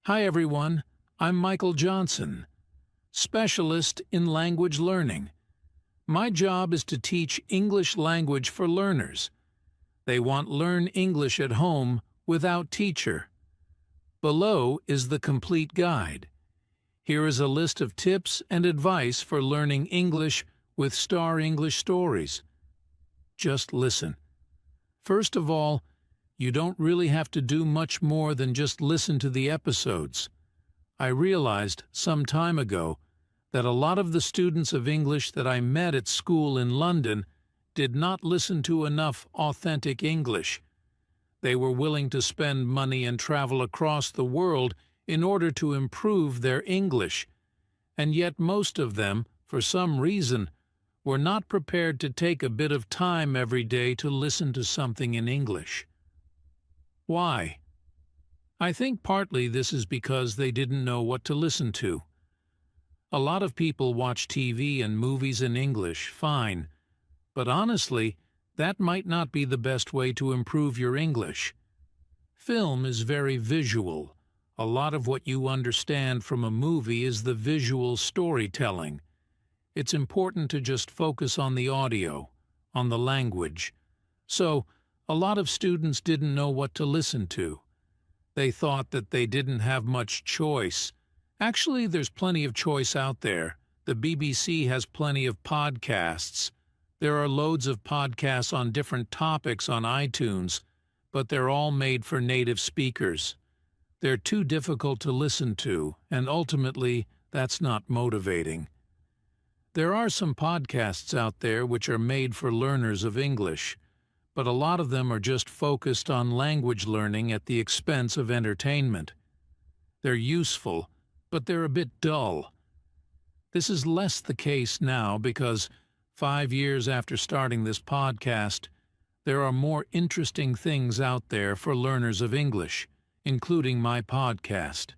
Hi everyone, I'm Michael Johnson, specialist in language learning. My job is to teach English language for learners. They want to learn English at home without teacher. Below is the complete guide. Here is a list of tips and advice for learning English with Star English Stories. Just listen. First of all, you don't really have to do much more than just listen to the episodes. I realized some time ago that a lot of the students of English that I met at school in London did not listen to enough authentic English. They were willing to spend money and travel across the world in order to improve their English, and yet most of them, for some reason, were not prepared to take a bit of time every day to listen to something in English. Why? I think partly this is because they didn't know what to listen to. A lot of people watch TV and movies in English, fine, but honestly, that might not be the best way to improve your English. Film is very visual. A lot of what you understand from a movie is the visual storytelling. It's important to just focus on the audio, on the language. So, a lot of students didn't know what to listen to. They thought that they didn't have much choice. Actually, there's plenty of choice out there. The BBC has plenty of podcasts. There are loads of podcasts on different topics on iTunes, but they're all made for native speakers. They're too difficult to listen to, and ultimately, that's not motivating. There are some podcasts out there which are made for learners of English, but a lot of them are just focused on language learning at the expense of entertainment. They're useful, but they're a bit dull. This is less the case now because 5 years after starting this podcast, there are more interesting things out there for learners of English, including my podcast.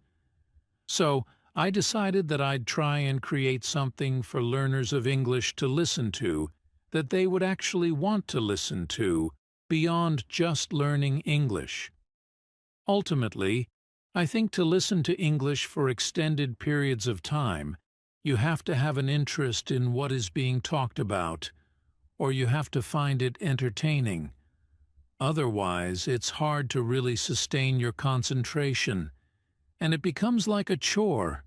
So, I decided that I'd try and create something for learners of English to listen to that they would actually want to listen to beyond just learning English. Ultimately, I think to listen to English for extended periods of time, you have to have an interest in what is being talked about, or you have to find it entertaining. Otherwise, it's hard to really sustain your concentration, and it becomes like a chore.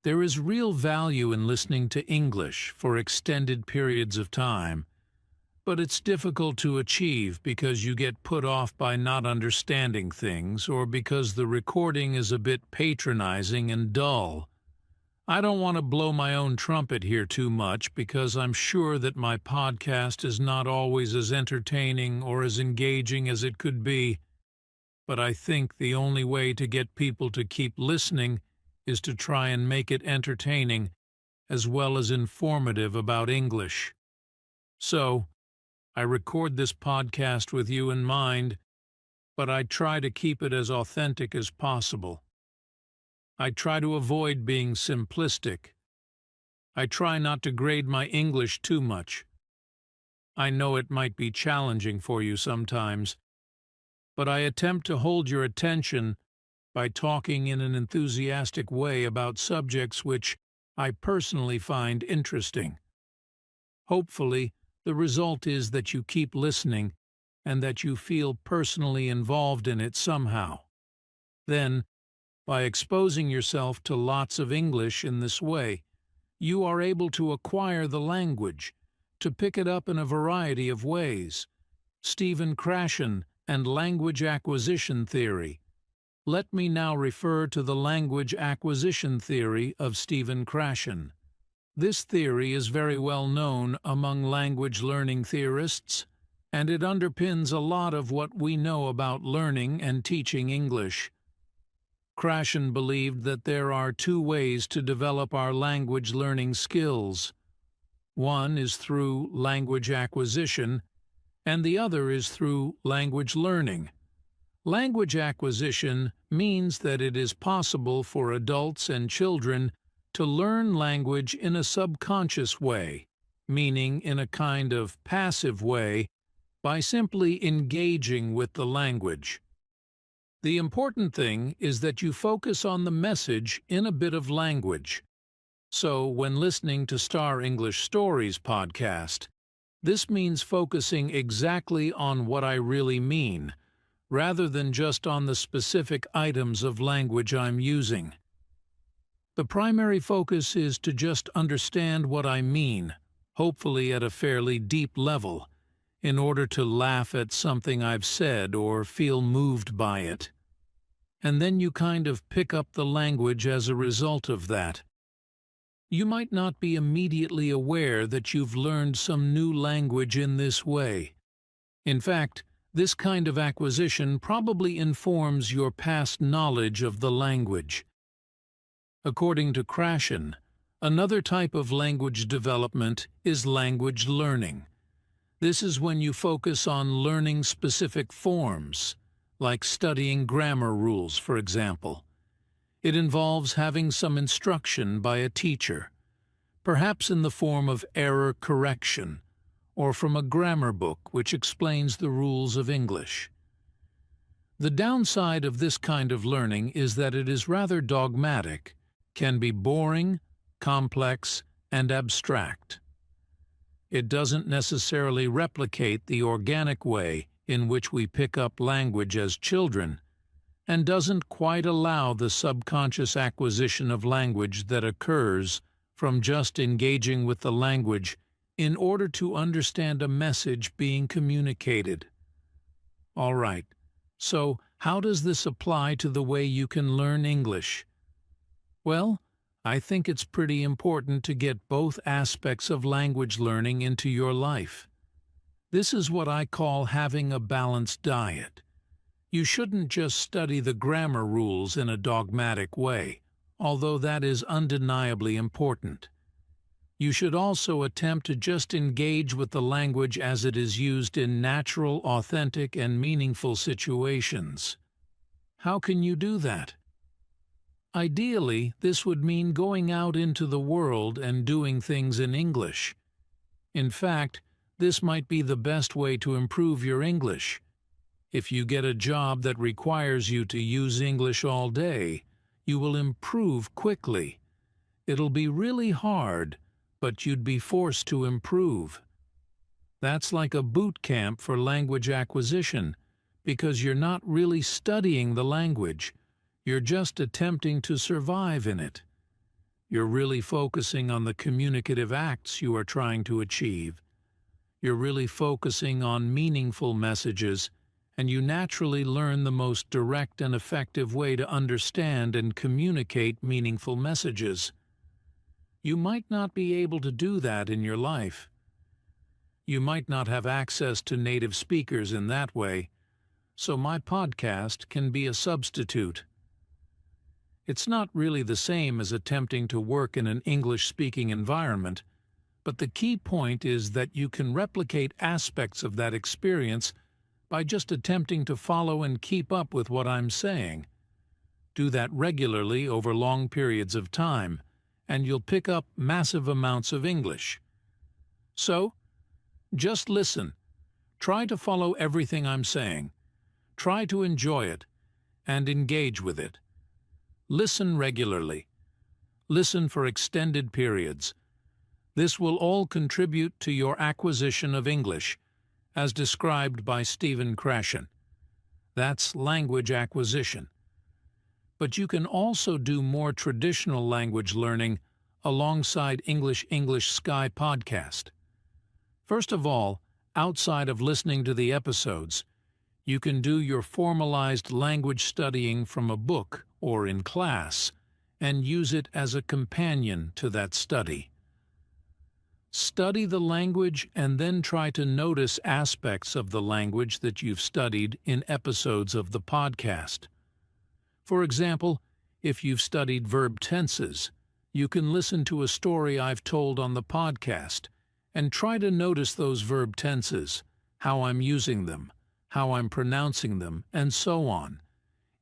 There is real value in listening to English for extended periods of time, but it's difficult to achieve because you get put off by not understanding things or because the recording is a bit patronizing and dull. I don't want to blow my own trumpet here too much because I'm sure that my podcast is not always as entertaining or as engaging as it could be, but I think the only way to get people to keep listening is to try and make it entertaining as well as informative about English. So, I record this podcast with you in mind, but I try to keep it as authentic as possible. I try to avoid being simplistic. I try not to grade my English too much. I know it might be challenging for you sometimes, but I attempt to hold your attention by talking in an enthusiastic way about subjects which I personally find interesting. Hopefully, the result is that you keep listening and that you feel personally involved in it somehow. Then, by exposing yourself to lots of English in this way, you are able to acquire the language, to pick it up in a variety of ways. Stephen Krashen and language acquisition theory. Let me now refer to the language acquisition theory of Stephen Krashen. This theory is very well known among language learning theorists, and it underpins a lot of what we know about learning and teaching English. Krashen believed that there are two ways to develop our language learning skills. One is through language acquisition, and the other is through language learning. Language acquisition means that it is possible for adults and children to learn language in a subconscious way, meaning in a kind of passive way, by simply engaging with the language. The important thing is that you focus on the message in a bit of language. So, when listening to Star English Stories podcast, this means focusing exactly on what I really mean, rather than just on the specific items of language I'm using. The primary focus is to just understand what I mean, hopefully at a fairly deep level, in order to laugh at something I've said or feel moved by it. And then you kind of pick up the language as a result of that. You might not be immediately aware that you've learned some new language in this way. In fact, this kind of acquisition probably informs your past knowledge of the language. According to Krashen, another type of language development is language learning. This is when you focus on learning specific forms, like studying grammar rules, for example. It involves having some instruction by a teacher, perhaps in the form of error correction, or from a grammar book which explains the rules of English. The downside of this kind of learning is that it is rather dogmatic, can be boring, complex, and abstract. It doesn't necessarily replicate the organic way in which we pick up language as children, and doesn't quite allow the subconscious acquisition of language that occurs from just engaging with the language in order to understand a message being communicated. All right, so how does this apply to the way you can learn English? Well, I think it's pretty important to get both aspects of language learning into your life. This is what I call having a balanced diet. You shouldn't just study the grammar rules in a dogmatic way, although that is undeniably important. You should also attempt to just engage with the language as it is used in natural, authentic, and meaningful situations. How can you do that? Ideally, this would mean going out into the world and doing things in English. In fact, this might be the best way to improve your English. If you get a job that requires you to use English all day, you will improve quickly. It'll be really hard, but you'd be forced to improve. That's like a boot camp for language acquisition, because you're not really studying the language. You're just attempting to survive in it. You're really focusing on the communicative acts you are trying to achieve. You're really focusing on meaningful messages, and you naturally learn the most direct and effective way to understand and communicate meaningful messages. You might not be able to do that in your life. You might not have access to native speakers in that way, so my podcast can be a substitute. It's not really the same as attempting to work in an English-speaking environment, but the key point is that you can replicate aspects of that experience by just attempting to follow and keep up with what I'm saying. Do that regularly over long periods of time, and you'll pick up massive amounts of English. So, just listen. Try to follow everything I'm saying. Try to enjoy it, and engage with it. Listen regularly. Listen for extended periods. This will all contribute to your acquisition of English, as described by Stephen Krashen. That's language acquisition. But you can also do more traditional language learning alongside English Sky podcast. First of all, outside of listening to the episodes, you can do your formalized language studying from a book or in class and use it as a companion to that study. Study the language and then try to notice aspects of the language that you've studied in episodes of the podcast. For example, if you've studied verb tenses, you can listen to a story I've told on the podcast and try to notice those verb tenses, how I'm using them, how I'm pronouncing them, and so on.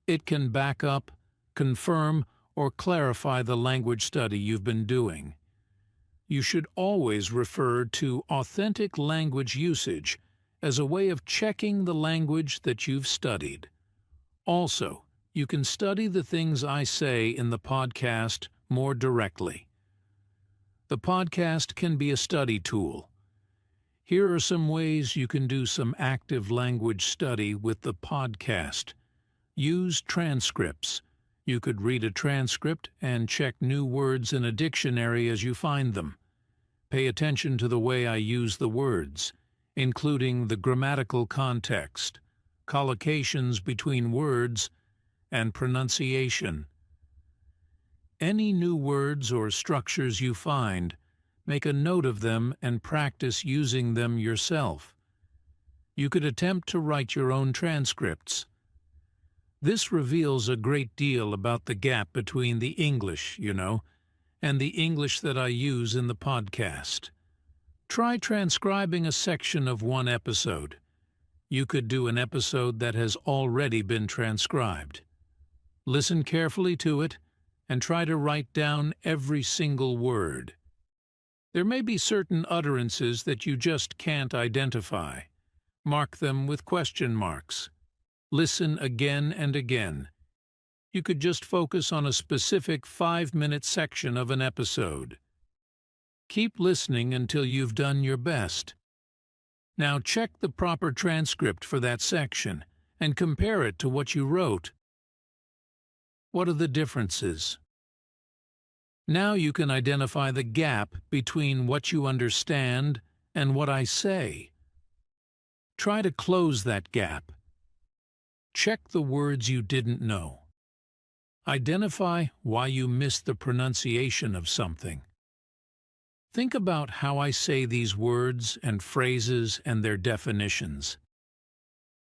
It can back up, confirm, or clarify the language study you've been doing. You should always refer to authentic language usage as a way of checking the language that you've studied. Also, you can study the things I say in the podcast more directly. The podcast can be a study tool. Here are some ways you can do some active language study with the podcast. Use transcripts. You could read a transcript and check new words in a dictionary as you find them. Pay attention to the way I use the words, including the grammatical context, collocations between words, and pronunciation. Any new words or structures you find, make a note of them and practice using them yourself. You could attempt to write your own transcripts. This reveals a great deal about the gap between the English, and the English that I use in the podcast. Try transcribing a section of one episode. You could do an episode that has already been transcribed. Listen carefully to it and try to write down every single word. There may be certain utterances that you just can't identify. Mark them with question marks. Listen again and again. You could just focus on a specific 5-minute section of an episode. Keep listening until you've done your best. Now check the proper transcript for that section and compare it to what you wrote. What are the differences? Now you can identify the gap between what you understand and what I say. Try to close that gap. Check the words you didn't know. Identify why you missed the pronunciation of something. Think about how I say these words and phrases and their definitions.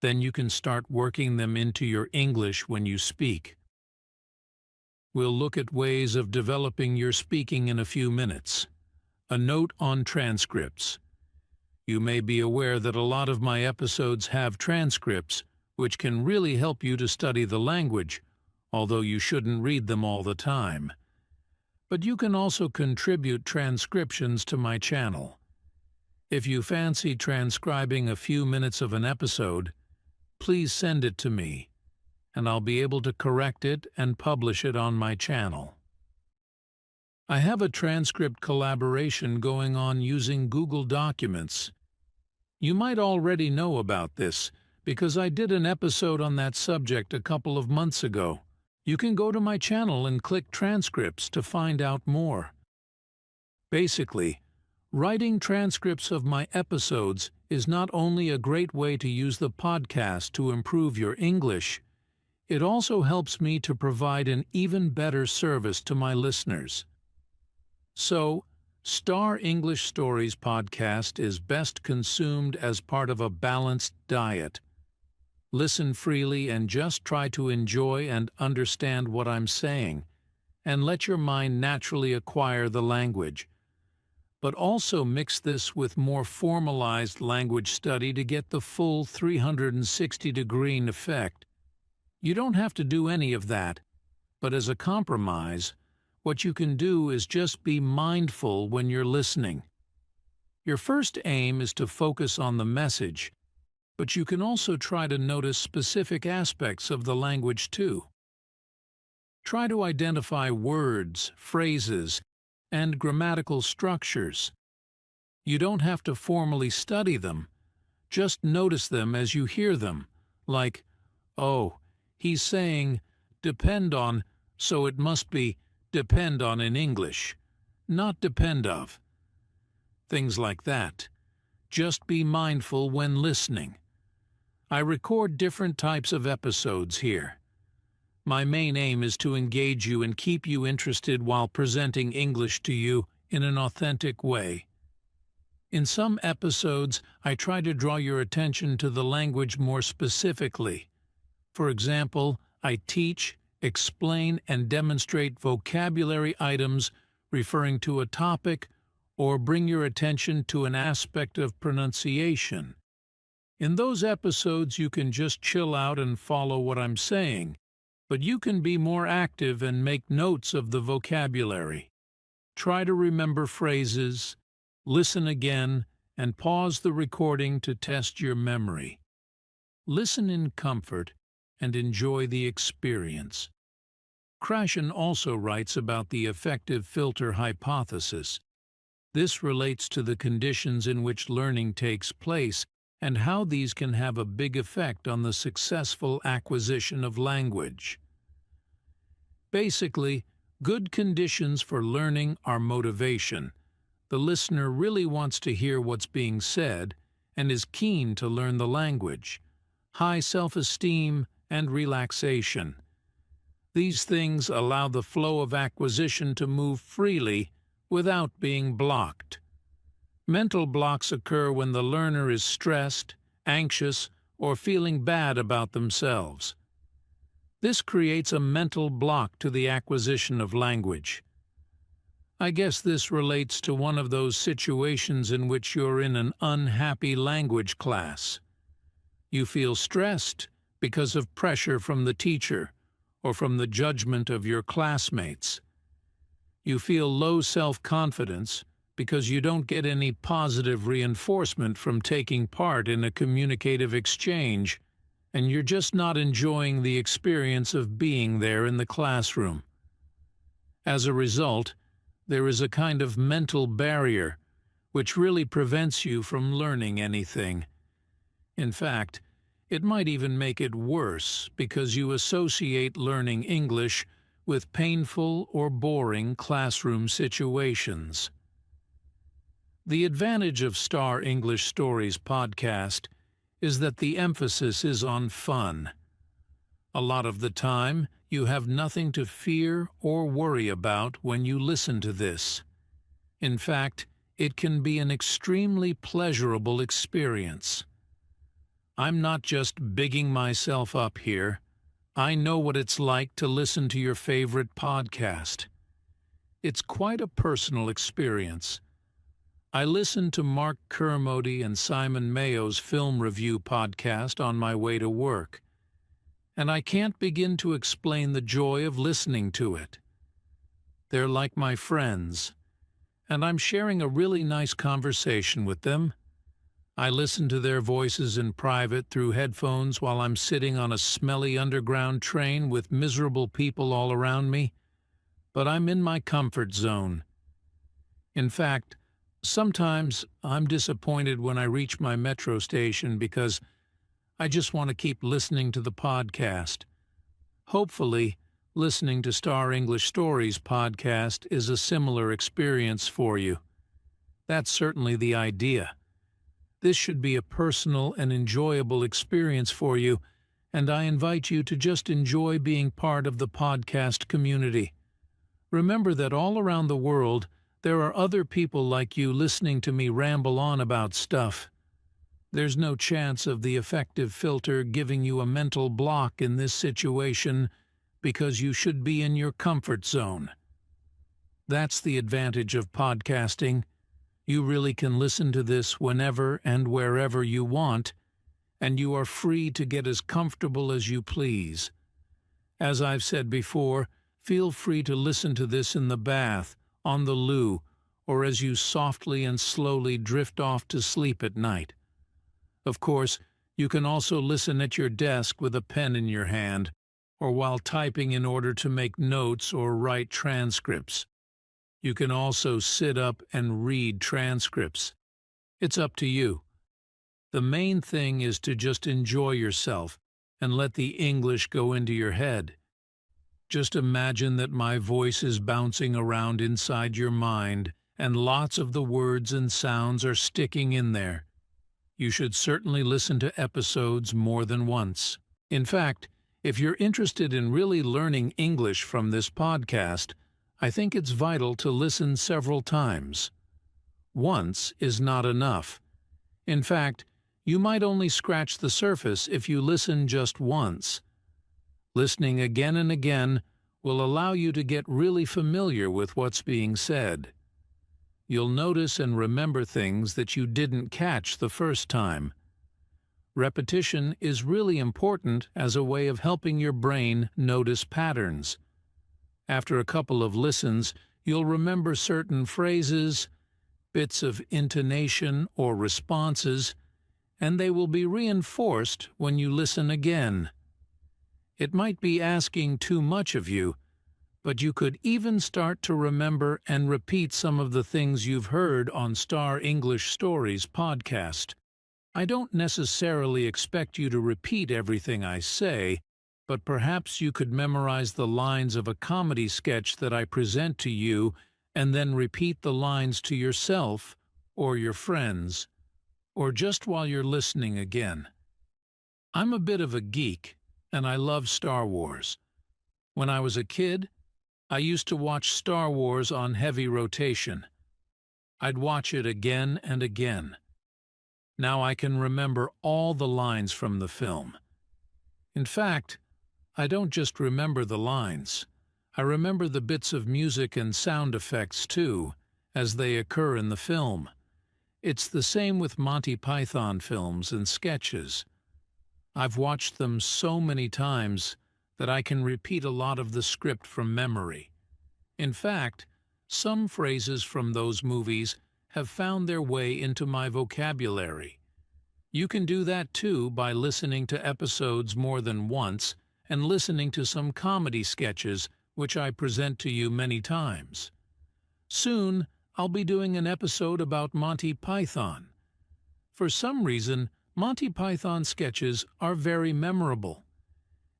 Then you can start working them into your English when you speak. We'll look at ways of developing your speaking in a few minutes. A note on transcripts. You may be aware that a lot of my episodes have transcripts, which can really help you to study the language, although you shouldn't read them all the time. But you can also contribute transcriptions to my channel. If you fancy transcribing a few minutes of an episode, please send it to me, and I'll be able to correct it and publish it on my channel. I have a transcript collaboration going on using Google Documents. You might already know about this, because I did an episode on that subject a couple of months ago. You can go to my channel and click transcripts to find out more. Basically, writing transcripts of my episodes is not only a great way to use the podcast to improve your English, it also helps me to provide an even better service to my listeners. So, Star English Stories podcast is best consumed as part of a balanced diet. Listen freely and just try to enjoy and understand what I'm saying, and let your mind naturally acquire the language. But also mix this with more formalized language study to get the full 360-degree effect. You don't have to do any of that, but as a compromise, what you can do is just be mindful when you're listening. Your first aim is to focus on the message, but you can also try to notice specific aspects of the language too. Try to identify words, phrases, and grammatical structures. You don't have to formally study them. Just notice them as you hear them, like, oh, he's saying depend on, so it must be depend on in English, not depend of. Things like that. Just be mindful when listening. I record different types of episodes here. My main aim is to engage you and keep you interested while presenting English to you in an authentic way. In some episodes, I try to draw your attention to the language more specifically. For example, I teach, explain, and demonstrate vocabulary items referring to a topic or bring your attention to an aspect of pronunciation. In those episodes, you can just chill out and follow what I'm saying, but you can be more active and make notes of the vocabulary. Try to remember phrases, listen again, and pause the recording to test your memory. Listen in comfort and enjoy the experience. Krashen also writes about the effective filter hypothesis. This relates to the conditions in which learning takes place and how these can have a big effect on the successful acquisition of language. Basically, good conditions for learning are motivation. The listener really wants to hear what's being said and is keen to learn the language, high self-esteem, and relaxation. These things allow the flow of acquisition to move freely without being blocked. Mental blocks occur when the learner is stressed, anxious, or feeling bad about themselves. This creates a mental block to the acquisition of language. I guess this relates to one of those situations in which you're in an unhappy language class. You feel stressed because of pressure from the teacher or from the judgment of your classmates. You feel low self-confidence because you don't get any positive reinforcement from taking part in a communicative exchange, and you're just not enjoying the experience of being there in the classroom. As a result, there is a kind of mental barrier which really prevents you from learning anything. In fact, it might even make it worse because you associate learning English with painful or boring classroom situations. The advantage of Star English Stories podcast is that the emphasis is on fun. A lot of the time, you have nothing to fear or worry about when you listen to this. In fact, it can be an extremely pleasurable experience. I'm not just bigging myself up here. I know what it's like to listen to your favorite podcast. It's quite a personal experience. I listened to Mark Kermode and Simon Mayo's film review podcast on my way to work, and I can't begin to explain the joy of listening to it. They're like my friends, and I'm sharing a really nice conversation with them. I listen to their voices in private through headphones while I'm sitting on a smelly underground train with miserable people all around me, but I'm in my comfort zone. In fact, sometimes I'm disappointed when I reach my metro station because I just want to keep listening to the podcast. Hopefully, listening to Star English Stories podcast is a similar experience for you. That's certainly the idea. This should be a personal and enjoyable experience for you, and I invite you to just enjoy being part of the podcast community. Remember that all around the world, there are other people like you listening to me ramble on about stuff. There's no chance of the effective filter giving you a mental block in this situation because you should be in your comfort zone. That's the advantage of podcasting. You really can listen to this whenever and wherever you want, and you are free to get as comfortable as you please. As I've said before, feel free to listen to this in the bath, on the loo, or as you softly and slowly drift off to sleep at night. Of course, you can also listen at your desk with a pen in your hand, or while typing in order to make notes or write transcripts. You can also sit up and read transcripts. It's up to you. The main thing is to just enjoy yourself and let the English go into your head. Just imagine that my voice is bouncing around inside your mind and lots of the words and sounds are sticking in there. You should certainly listen to episodes more than once. In fact, if you're interested in really learning English from this podcast, I think it's vital to listen several times. Once is not enough. In fact, you might only scratch the surface if you listen just once. Listening again and again will allow you to get really familiar with what's being said. You'll notice and remember things that you didn't catch the first time. Repetition is really important as a way of helping your brain notice patterns. After a couple of listens, you'll remember certain phrases, bits of intonation or responses, and they will be reinforced when you listen again. It might be asking too much of you, but you could even start to remember and repeat some of the things you've heard on Star English Stories podcast. I don't necessarily expect you to repeat everything I say, but perhaps you could memorize the lines of a comedy sketch that I present to you and then repeat the lines to yourself or your friends, or just while you're listening again. I'm a bit of a geek, and I love Star Wars. When I was a kid, I used to watch Star Wars on heavy rotation. I'd watch it again and again. Now I can remember all the lines from the film. In fact, I don't just remember the lines. I remember the bits of music and sound effects too, as they occur in the film. It's the same with Monty Python films and sketches. I've watched them so many times that I can repeat a lot of the script from memory. In fact, some phrases from those movies have found their way into my vocabulary. You can do that too by listening to episodes more than once and listening to some comedy sketches which I present to you many times. Soon, I'll be doing an episode about Monty Python. For some reason, Monty Python sketches are very memorable.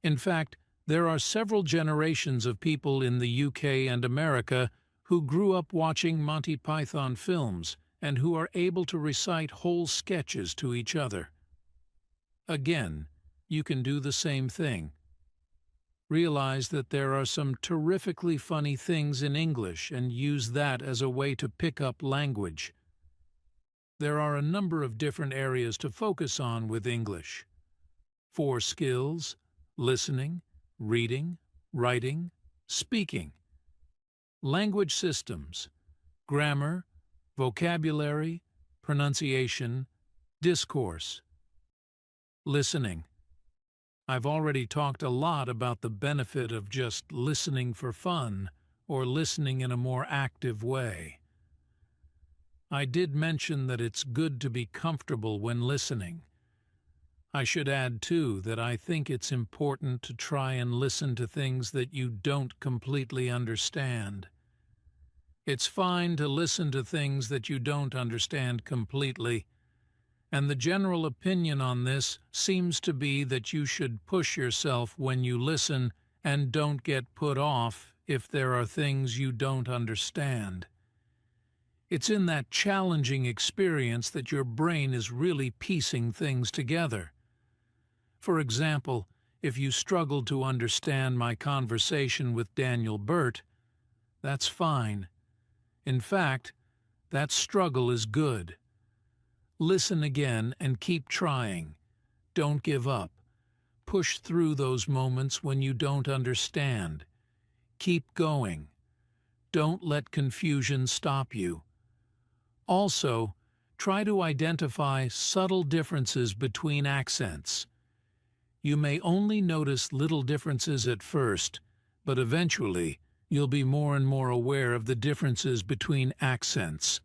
In fact, there are several generations of people in the UK and America who grew up watching Monty Python films and who are able to recite whole sketches to each other. Again, you can do the same thing. Realize that there are some terrifically funny things in English and use that as a way to pick up language. There are a number of different areas to focus on with English. 4 skills: listening, reading, writing, speaking. Language systems: grammar, vocabulary, pronunciation, discourse. Listening. I've already talked a lot about the benefit of just listening for fun or listening in a more active way. I did mention that it's good to be comfortable when listening. I should add, too, that I think it's important to try and listen to things that you don't completely understand. It's fine to listen to things that you don't understand completely, and the general opinion on this seems to be that you should push yourself when you listen and don't get put off if there are things you don't understand. It's in that challenging experience that your brain is really piecing things together. For example, if you struggled to understand my conversation with Daniel Burt, that's fine. In fact, that struggle is good. Listen again and keep trying. Don't give up. Push through those moments when you don't understand. Keep going. Don't let confusion stop you. Also, try to identify subtle differences between accents. You may only notice little differences at first, but eventually you'll be more and more aware of the differences between accents.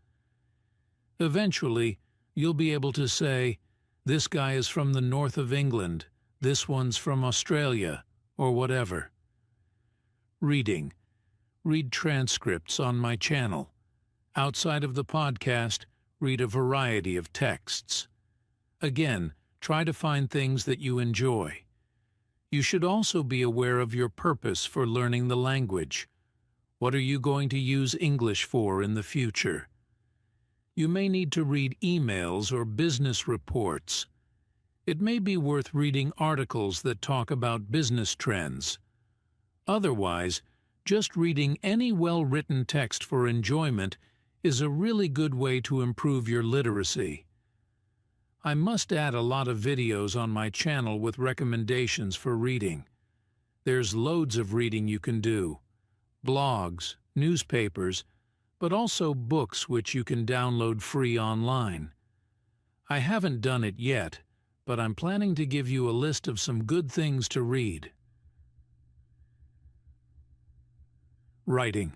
Eventually, you'll be able to say, this guy is from the north of England, this one's from Australia, or whatever. Reading. Read transcripts on my channel. Outside of the podcast, read a variety of texts. Again, try to find things that you enjoy. You should also be aware of your purpose for learning the language. What are you going to use English for in the future? You may need to read emails or business reports. It may be worth reading articles that talk about business trends. Otherwise, just reading any well-written text for enjoyment is a really good way to improve your literacy. I must add a lot of videos on my channel with recommendations for reading. There's loads of reading you can do. Blogs, newspapers, but also books which you can download free online. I haven't done it yet, but I'm planning to give you a list of some good things to read. Writing.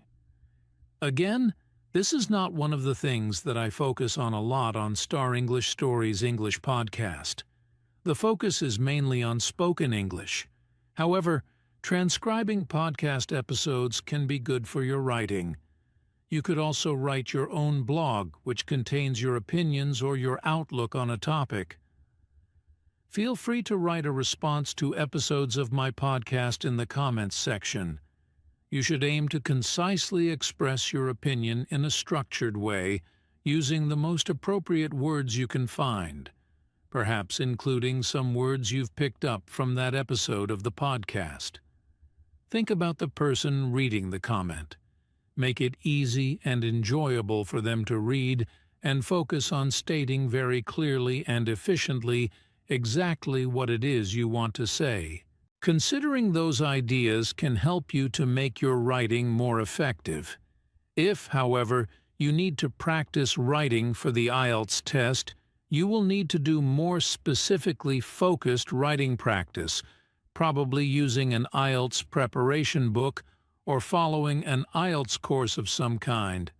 Again, this is not one of the things that I focus on a lot on Star English Stories English podcast. The focus is mainly on spoken English. However, transcribing podcast episodes can be good for your writing. You could also write your own blog, which contains your opinions or your outlook on a topic. Feel free to write a response to episodes of my podcast in the comments section. You should aim to concisely express your opinion in a structured way, using the most appropriate words you can find, perhaps including some words you've picked up from that episode of the podcast. Think about the person reading the comment. Make it easy and enjoyable for them to read, and focus on stating very clearly and efficiently exactly what it is you want to say. Considering those ideas can help you to make your writing more effective. If, however, you need to practice writing for the IELTS test, you will need to do more specifically focused writing practice, probably using an IELTS preparation book or following an IELTS course of some kind.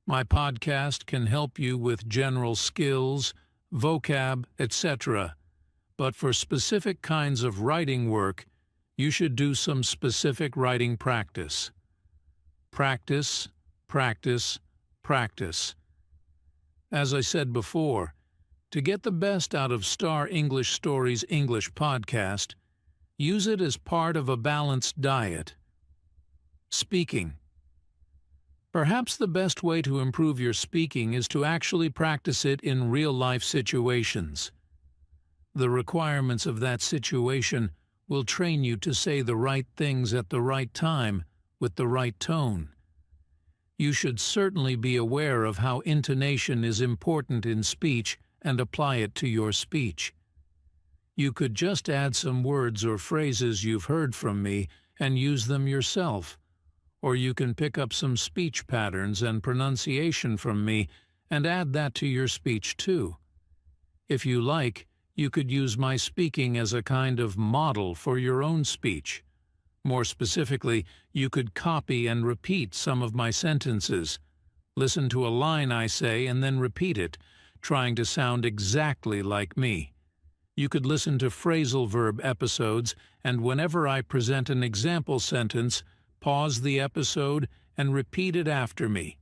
My podcast can help you with general skills, vocab, etc. But for specific kinds of writing work, you should do some specific writing practice. Practice, practice, practice. As I said before, to get the best out of Star English Story's English podcast, use it as part of a balanced diet. Speaking. Perhaps the best way to improve your speaking is to actually practice it in real-life situations. The requirements of that situation will train you to say the right things at the right time with the right tone. You should certainly be aware of how intonation is important in speech and apply it to your speech. You could just add some words or phrases you've heard from me and use them yourself. Or you can pick up some speech patterns and pronunciation from me and add that to your speech too. If you like, you could use my speaking as a kind of model for your own speech. More specifically, you could copy and repeat some of my sentences. Listen to a line I say and then repeat it, trying to sound exactly like me. You could listen to phrasal verb episodes, and whenever I present an example sentence, pause the episode and repeat it after me.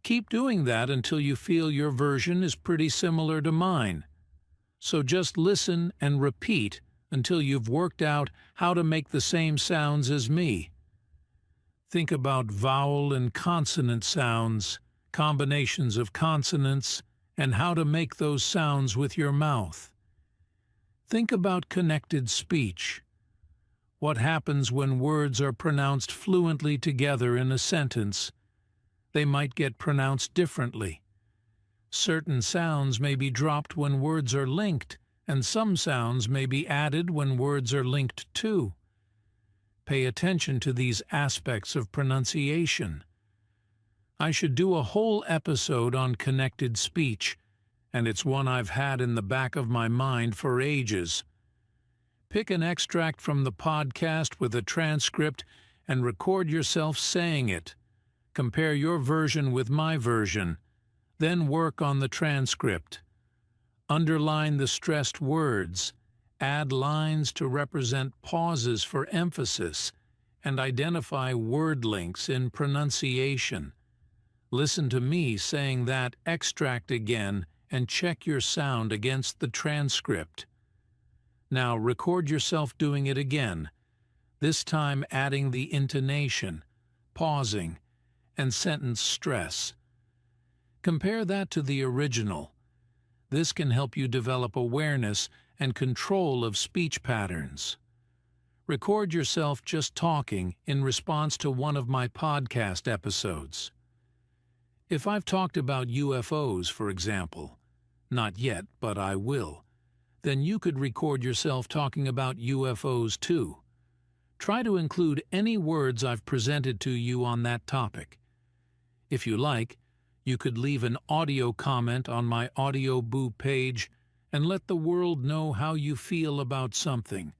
Keep doing that until you feel your version is pretty similar to mine. So just listen and repeat until you've worked out how to make the same sounds as me. Think about vowel and consonant sounds, combinations of consonants, and how to make those sounds with your mouth. Think about connected speech. What happens when words are pronounced fluently together in a sentence? They might get pronounced differently. Certain sounds may be dropped when words are linked, and some sounds may be added when words are linked too. Pay attention to these aspects of pronunciation. I should do a whole episode on connected speech, and it's one I've had in the back of my mind for ages. Pick an extract from the podcast with a transcript and record yourself saying it. Compare your version with my version. Then work on the transcript. Underline the stressed words. Add lines to represent pauses for emphasis, and identify word links in pronunciation. Listen to me saying that extract again and check your sound against the transcript. Now record yourself doing it again, this time adding the intonation, pausing, and sentence stress. Compare that to the original. This can help you develop awareness and control of speech patterns. Record yourself just talking in response to one of my podcast episodes. If I've talked about UFOs, for example, not yet, but I will, then you could record yourself talking about UFOs too. Try to include any words I've presented to you on that topic. If you like, you could leave an audio comment on my Audio Boo page and let the world know how you feel about something.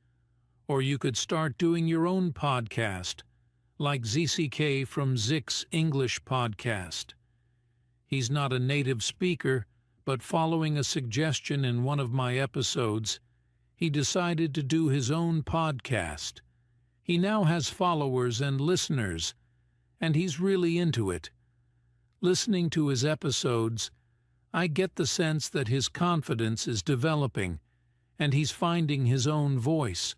Or you could start doing your own podcast, like ZCK from Zick's English podcast. He's not a native speaker, but following a suggestion in one of my episodes, he decided to do his own podcast. He now has followers and listeners, and he's really into it. Listening to his episodes, I get the sense that his confidence is developing, and he's finding his own voice.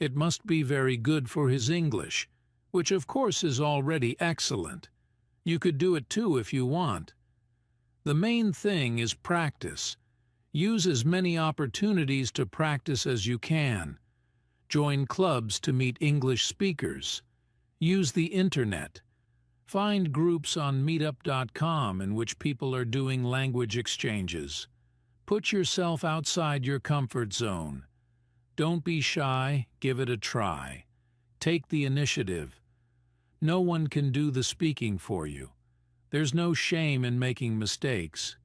It must be very good for his English, which of course is already excellent. You could do it too if you want. The main thing is practice. Use as many opportunities to practice as you can. Join clubs to meet English speakers. Use the internet. Find groups on meetup.com in which people are doing language exchanges. Put yourself outside your comfort zone. Don't be shy, give it a try. Take the initiative. No one can do the speaking for you. There's no shame in making mistakes.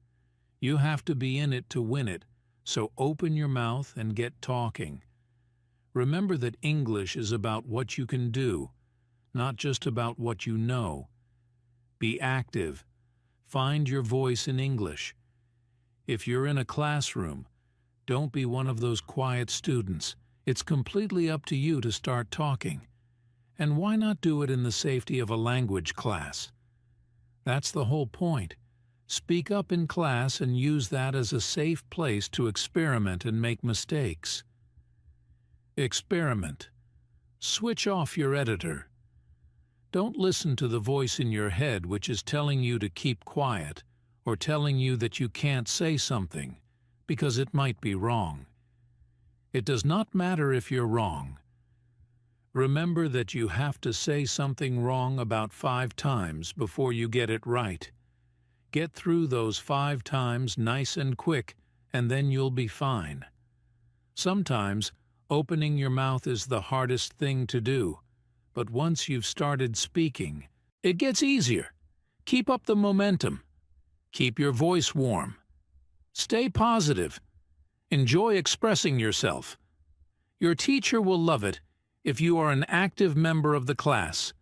You have to be in it to win it, so open your mouth and get talking. Remember that English is about what you can do, not just about what you know. Be active. Find your voice in English. If you're in a classroom, don't be one of those quiet students. It's completely up to you to start talking. And why not do it in the safety of a language class? That's the whole point. Speak up in class and use that as a safe place to experiment and make mistakes. Experiment. Switch off your editor. Don't listen to the voice in your head which is telling you to keep quiet or telling you that you can't say something, because it might be wrong. It does not matter if you're wrong. Remember that you have to say something wrong about 5 times before you get it right. Get through those 5 times nice and quick, and then you'll be fine. Sometimes opening your mouth is the hardest thing to do, but once you've started speaking, it gets easier. Keep up the momentum. Keep your voice warm. Stay positive. Enjoy expressing yourself. Your teacher will love it if you are an active member of the class.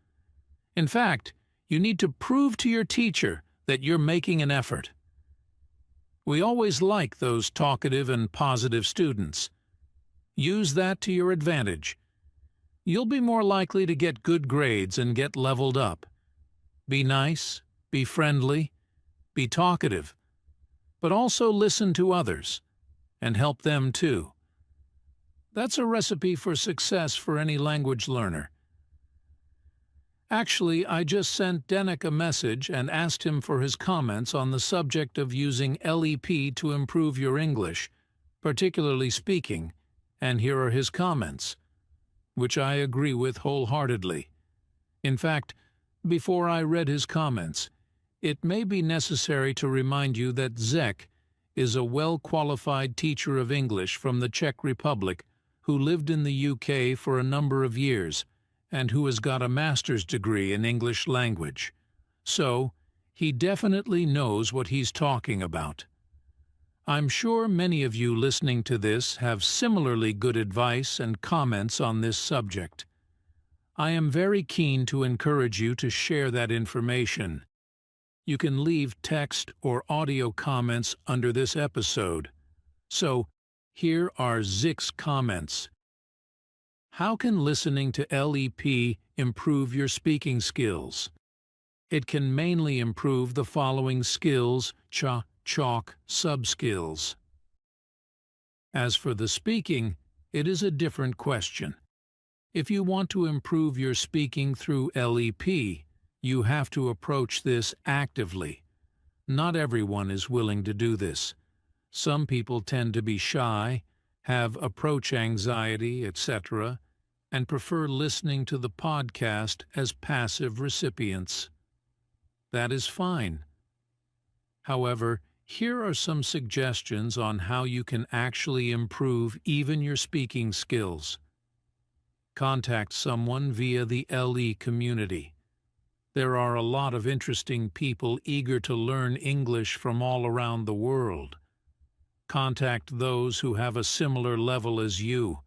In fact, you need to prove to your teacher that you're making an effort. We always like those talkative and positive students. Use that to your advantage. You'll be more likely to get good grades and get leveled up. Be nice, be friendly, be talkative, but also listen to others and help them too. That's a recipe for success for any language learner. Actually, I just sent Denik a message and asked him for his comments on the subject of using LEP to improve your English, particularly speaking, and here are his comments, which I agree with wholeheartedly. In fact, before I read his comments, it may be necessary to remind you that Zek is a well-qualified teacher of English from the Czech Republic who lived in the UK for a number of years and who has got a master's degree in English language. So, he definitely knows what he's talking about. I'm sure many of you listening to this have similarly good advice and comments on this subject. I am very keen to encourage you to share that information. You can leave text or audio comments under this episode. So, here are Zek's comments. How can listening to LEP improve your speaking skills? It can mainly improve the following skills, chalk, sub-skills. As for the speaking, it is a different question. If you want to improve your speaking through LEP, you have to approach this actively. Not everyone is willing to do this. Some people tend to be shy, have approach anxiety, etc., and prefer listening to the podcast as passive recipients. That is fine. However, here are some suggestions on how you can actually improve even your speaking skills. Contact someone via the LE community. There are a lot of interesting people eager to learn English from all around the world. Contact those who have a similar level as you.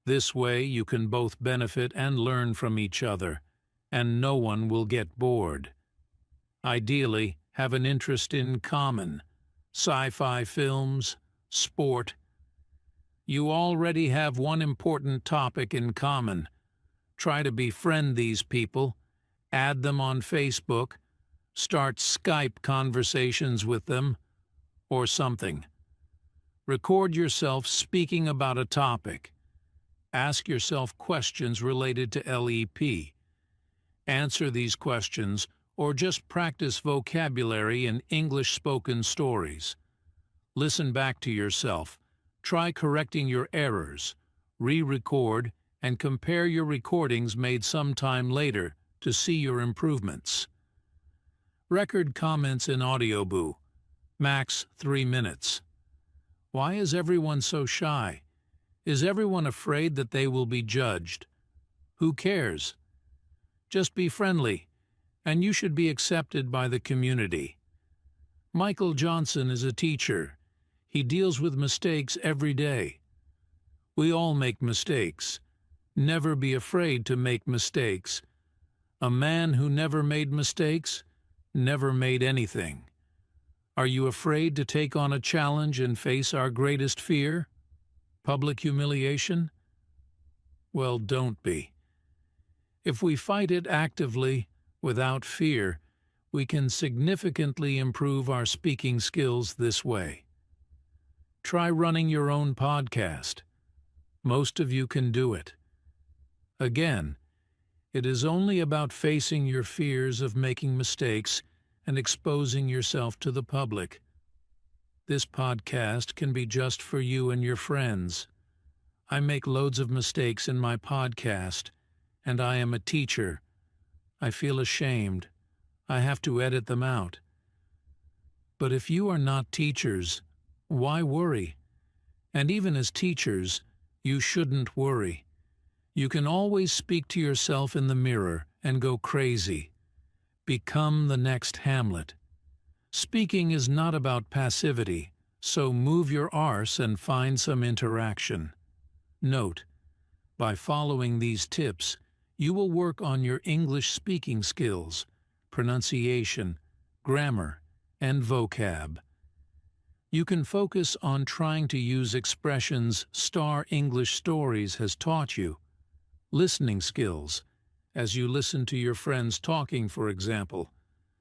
This way you can both benefit and learn from each other, and no one will get bored. Ideally, have an interest in common, sci-fi films, sport. You already have one important topic in common. Try to befriend these people, add them on Facebook, start Skype conversations with them, or something. Record yourself speaking about a topic. Ask yourself questions related to LEP. Answer these questions or just practice vocabulary in English spoken stories. Listen back to yourself. Try correcting your errors. Re-record and compare your recordings made some time later to see your improvements. Record comments in Audioboo. Max 3 minutes. Why is everyone so shy? Is everyone afraid that they will be judged? Who cares? Just be friendly, and you should be accepted by the community. Michael Johnson is a teacher. He deals with mistakes every day. We all make mistakes. Never be afraid to make mistakes. A man who never made mistakes never made anything. Are you afraid to take on a challenge and face our greatest fear? Public humiliation? Well, don't be. If we fight it actively, without fear, we can significantly improve our speaking skills this way. Try running your own podcast. Most of you can do it. Again, it is only about facing your fears of making mistakes and exposing yourself to the public. This podcast can be just for you and your friends. I make loads of mistakes in my podcast, and I am a teacher. I feel ashamed. I have to edit them out. But if you are not teachers, why worry? And even as teachers, you shouldn't worry. You can always speak to yourself in the mirror and go crazy. Become the next Hamlet. Speaking is not about passivity, so move your arse and find some interaction. Note, by following these tips, you will work on your English speaking skills, pronunciation, grammar, and vocab. You can focus on trying to use expressions Star English Stories has taught you. Listening skills, as you listen to your friends talking, for example.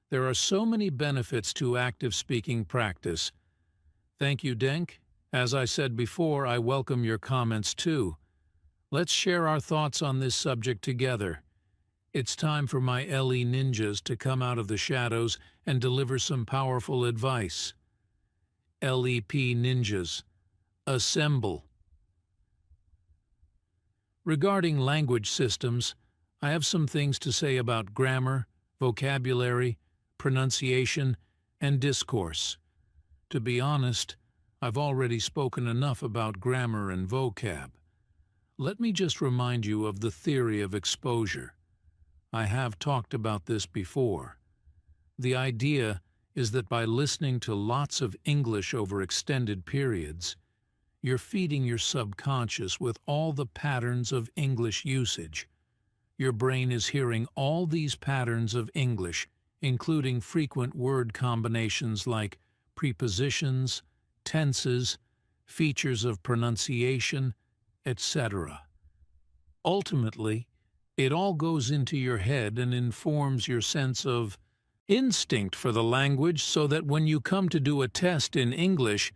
There are so many benefits to active speaking practice. Thank you, Denk. As I said before, I welcome your comments too. Let's share our thoughts on this subject together. It's time for my LE ninjas to come out of the shadows and deliver some powerful advice. LEP ninjas, assemble. Regarding language systems, I have some things to say about grammar, vocabulary, pronunciation, and discourse. To be honest, I've already spoken enough about grammar and vocab. Let me just remind you of the theory of exposure. I have talked about this before. The idea is that by listening to lots of English over extended periods, you're feeding your subconscious with all the patterns of English usage. Your brain is hearing all these patterns of English, including frequent word combinations like prepositions, tenses, features of pronunciation, etc. Ultimately, it all goes into your head and informs your sense of instinct for the language so that when you come to do a test in English,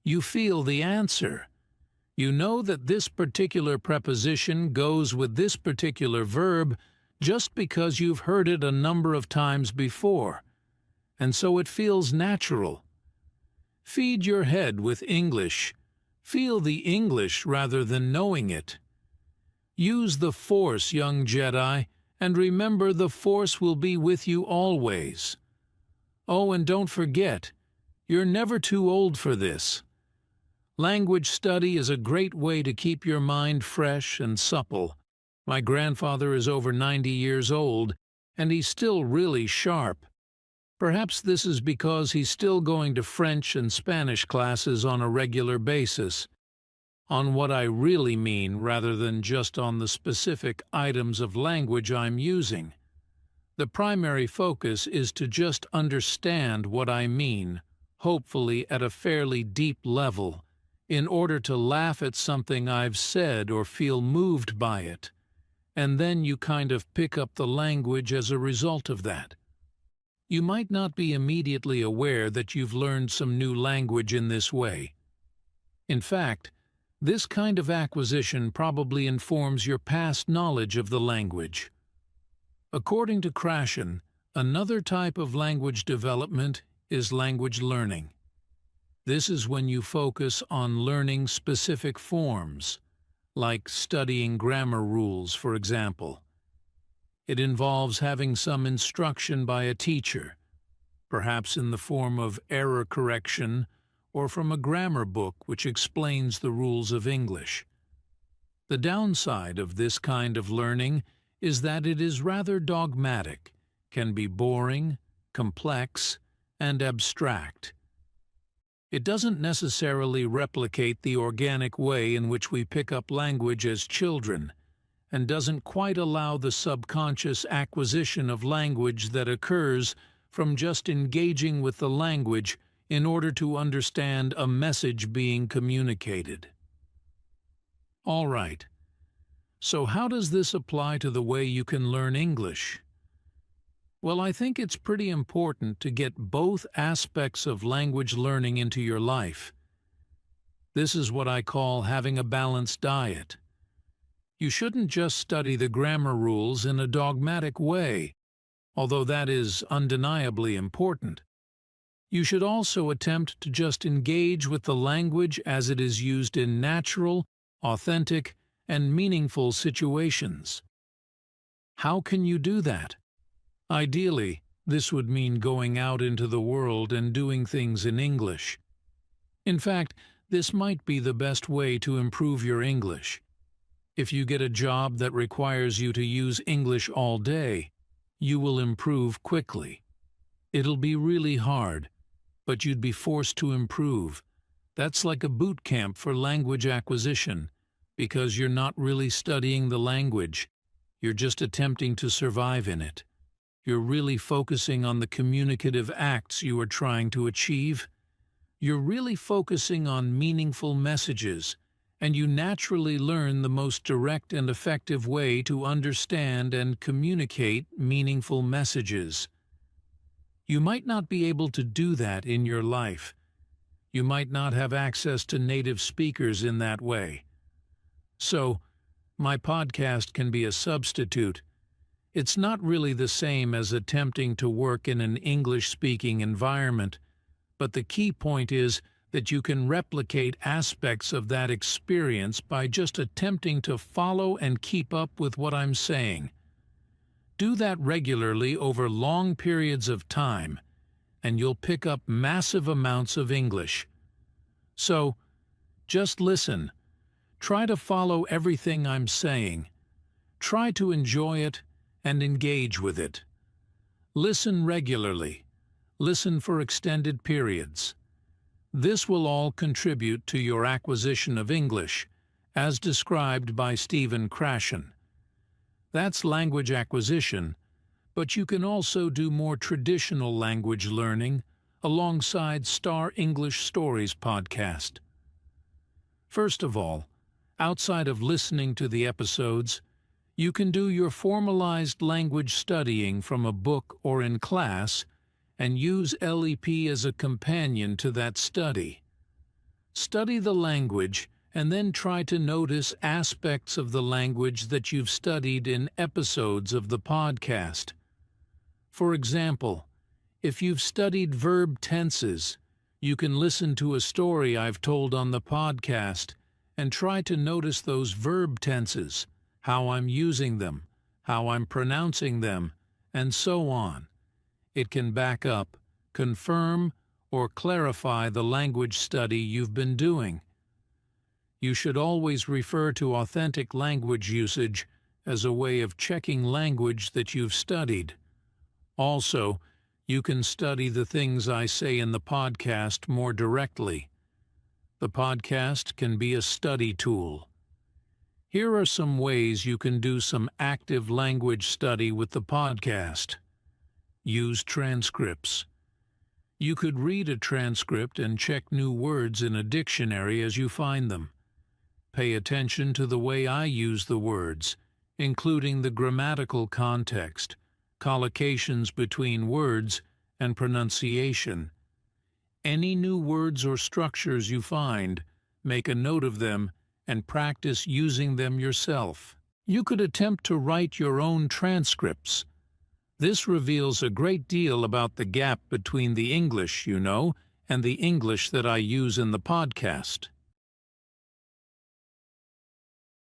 you feel the answer. You know that this particular preposition goes with this particular verb just because you've heard it a number of times before, and so it feels natural. Feed your head with English. Feel the English rather than knowing it. Use the Force, young Jedi, and remember the Force will be with you always. Oh, and don't forget, you're never too old for this. Language study is a great way to keep your mind fresh and supple. My grandfather is over 90 years old, and he's still really sharp. Perhaps this is because he's still going to French and Spanish classes on a regular basis. On what I really mean rather than just on the specific items of language I'm using. The primary focus is to just understand what I mean, hopefully at a fairly deep level, in order to laugh at something I've said or feel moved by it, and then you kind of pick up the language as a result of that. You might not be immediately aware that you've learned some new language in this way. In fact, this kind of acquisition probably informs your past knowledge of the language. According to Krashen, another type of language development is language learning. This is when you focus on learning specific forms, like studying grammar rules, for example. It involves having some instruction by a teacher, perhaps in the form of error correction or from a grammar book which explains the rules of English. The downside of this kind of learning is that it is rather dogmatic, can be boring, complex, and abstract. It doesn't necessarily replicate the organic way in which we pick up language as children, and doesn't quite allow the subconscious acquisition of language that occurs from just engaging with the language in order to understand a message being communicated. All right. So how does this apply to the way you can learn English? Well, I think it's pretty important to get both aspects of language learning into your life. This is what I call having a balanced diet. You shouldn't just study the grammar rules in a dogmatic way, although that is undeniably important. You should also attempt to just engage with the language as it is used in natural, authentic, and meaningful situations. How can you do that? Ideally, this would mean going out into the world and doing things in English. In fact, this might be the best way to improve your English. If you get a job that requires you to use English all day, you will improve quickly. It'll be really hard, but you'd be forced to improve. That's like a boot camp for language acquisition, because you're not really studying the language. You're just attempting to survive in it. You're really focusing on the communicative acts you are trying to achieve. You're really focusing on meaningful messages, and you naturally learn the most direct and effective way to understand and communicate meaningful messages. You might not be able to do that in your life. You might not have access to native speakers in that way. So, my podcast can be a substitute. It's not really the same as attempting to work in an English-speaking environment, but the key point is that you can replicate aspects of that experience by just attempting to follow and keep up with what I'm saying. Do that regularly over long periods of time, and you'll pick up massive amounts of English. So, just listen. Try to follow everything I'm saying. Try to enjoy it and engage with it. Listen regularly. Listen for extended periods. This will all contribute to your acquisition of English, as described by Stephen Krashen. That's language acquisition, but you can also do more traditional language learning alongside Star English Stories podcast. First of all, outside of listening to the episodes, you can do your formalized language studying from a book or in class and use LEP as a companion to that study. Study the language and then try to notice aspects of the language that you've studied in episodes of the podcast. For example, if you've studied verb tenses, you can listen to a story I've told on the podcast and try to notice those verb tenses, how I'm using them, how I'm pronouncing them, and so on. It can back up, confirm, or clarify the language study you've been doing. You should always refer to authentic language usage as a way of checking language that you've studied. Also, you can study the things I say in the podcast more directly. The podcast can be a study tool. Here are some ways you can do some active language study with the podcast. Use transcripts. You could read a transcript and check new words in a dictionary as you find them. Pay attention to the way I use the words, including the grammatical context, collocations between words, and pronunciation. Any new words or structures you find, make a note of them and practice using them yourself. You could attempt to write your own transcripts. This reveals a great deal about the gap between the English you know and the English that I use in the podcast.